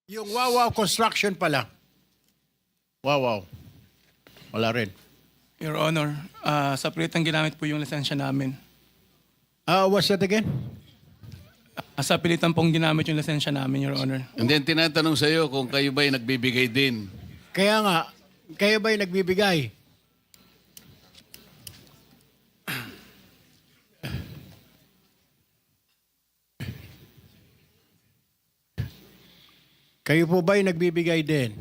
Yung Wawaw Construction pala. Wawaw. Wala rin. Your Honor, sa pilitang ginamit po yung lisensya namin. What's that again? Sa pilitan pong ginamit yung lisensya namin, Your Honor. And then tinatanong sa iyo kung kayo ba'y nagbibigay din. Kaya nga, kayo ba'y nagbibigay? Kayo po ba'y nagbibigay din?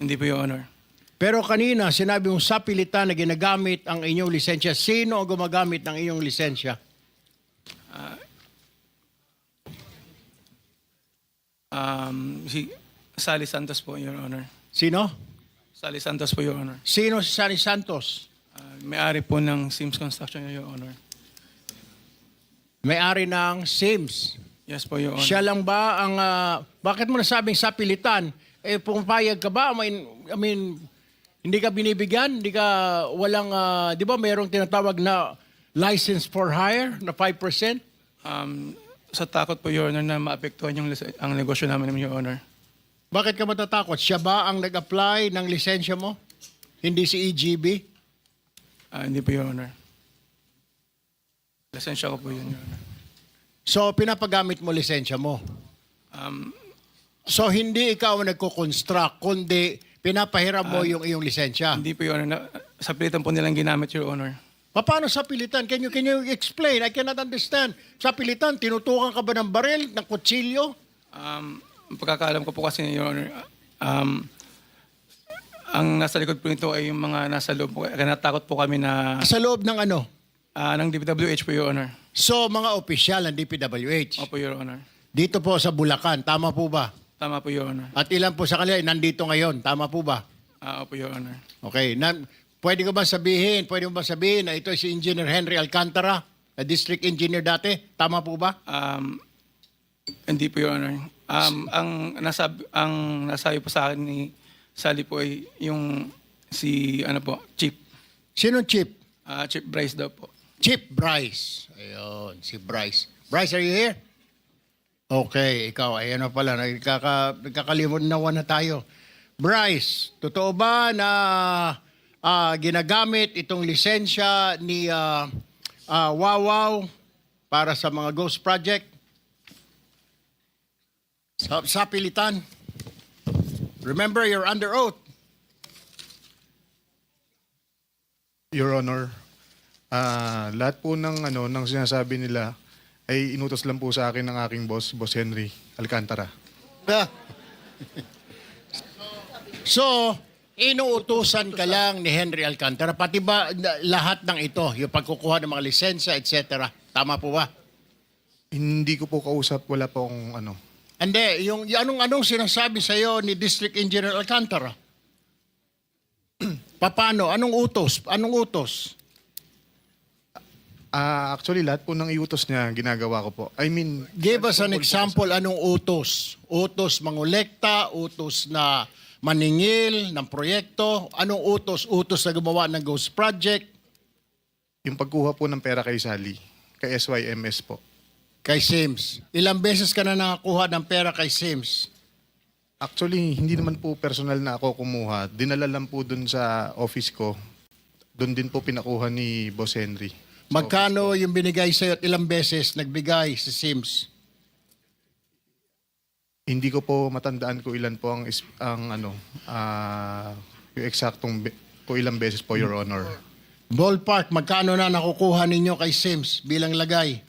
Hindi po, Your Honor. Pero kanina, sinabi mong sa pilitan na ginagamit ang inyong lisensya. Sino ang gumagamit ng inyong lisensya? Si Sally Santos po, Your Honor. Sino? Sally Santos po, Your Honor. Sino si Sani Santos? May-ari po ng Sims Construction, Your Honor. May-ari ng Sims. Yes po, Your Honor. Siya lang ba ang... bakit mo nasabing sa pilitan? Pumapayag ka ba? I mean, hindi ka binibigyan? Hindi ka walang... di ba mayroong tinatawag na license for hire na 5%? Sa takot po, Your Honor, na maapektuhan ang negosyo namin, Your Honor. Bakit ka matatakot? Siya ba ang nag-apply ng lisensya mo? Hindi si EGB? Hindi po, Your Honor. Lisensya ko po yun, Your Honor. So, pinapagamit mo lisensya mo? So, hindi ikaw ang nagko-construct, kundi pinapahiram mo yung iyong lisensya? Hindi po, Your Honor. Sa pilitan po nilang ginamit, Your Honor. Paano sa pilitan? Can you explain? I cannot understand. Sa pilitan, tinutukan ka ba ng baril, ng kutsilyo? Ang pagkakaalam ko po kasi, Your Honor, ang nasa likod po nito ay yung mga nasa loob po. Kaya natakot po kami na Sa loob ng ano? ng DPWH po, Your Honor. So, mga opisyal ng DPWH. Opo, Your Honor. Dito po sa Bulacan, tama po ba? Tama po, Your Honor. At ilan po sa kanila ay nandito ngayon, tama po ba? Opo, Your Honor. Okay. Pwede mo ba sabihin na ito si Engineer Henry Alcantara, na district engineer dati? Tama po ba? Hindi po, Your Honor. Ang nasabi po sa akin ni Sally po ay yung Chief. Sino Chief? Chief Bryce daw po. Chief Bryce. Ayun, si Bryce. Bryce, are you here? Okay, ikaw, ayan na pala, nagkakalimunawa na tayo. Bryce, totoo ba na ginagamit itong lisensya ni Wawaw para sa mga ghost project? Sa pilitan. Remember, you're under oath. Your Honor, lahat po ng sinasabi nila ay inutos lang po sa akin ng aking boss, Boss Henry Alcantara. So, inuutusan ka lang ni Henry Alcantara, pati ba lahat ng ito, yung pagkukuha ng mga lisensya, etc. Tama po ba? Hindi ko po kausap, wala po akong Hindi, yung anong sinasabi sa iyo ni District Engineer Alcantara? Paano? Anong utos? Actually, lahat po ng iutos niya, ginagawa ko po. I mean... Give us an example, anong utos? Utos mangolekta, utos na maningil ng proyekto, anong utos? Utos na gumawa ng ghost project? Yung pagkuha po ng pera kay Sally, kay SYMS po. Kay Sims. Ilang beses ka na nakakuha ng pera kay Sims? Actually, hindi naman po personal na ako kumuha. Dinala lang po dun sa office ko. Doon din po pinakuha ni Boss Henry. Magkano yung binigay sa'yo at ilang beses nagbigay si Sims? Hindi ko po matandaan ko ilan po ang yung eksaktong po ilang beses po, Your Honor. Ballpark, magkano na nakukuha ninyo kay Sims bilang lagay?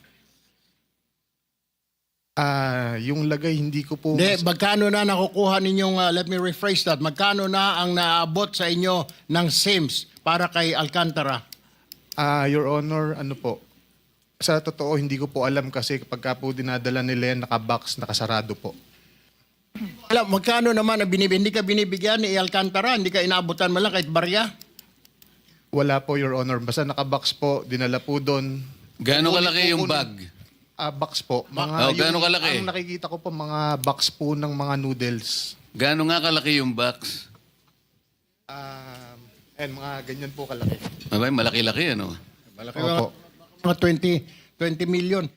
Yung lagay hindi ko po... Hindi, magkano na nakukuha ninyong, let me rephrase that, magkano na ang naabot sa inyo ng Sims para kay Alcantara? Your Honor, sa totoo, hindi ko po alam kasi kapag po dinadala nila yan, nakabox, nakasarado po. Alam, magkano naman ang hindi ka binibigyan ni Alcantara? Hindi ka inaabutan mo lang kahit barya? Wala po, Your Honor. Basta nakabox po, dinala po doon. Gaano kalaki yung bag? Box po. gaano kalaki? Ang nakikita ko po, mga box po ng mga noodles. Gaano nga kalaki yung box? Mga ganyan po kalaki. Abay, malaki-laki ano? Malaki Opo. mga 20 million.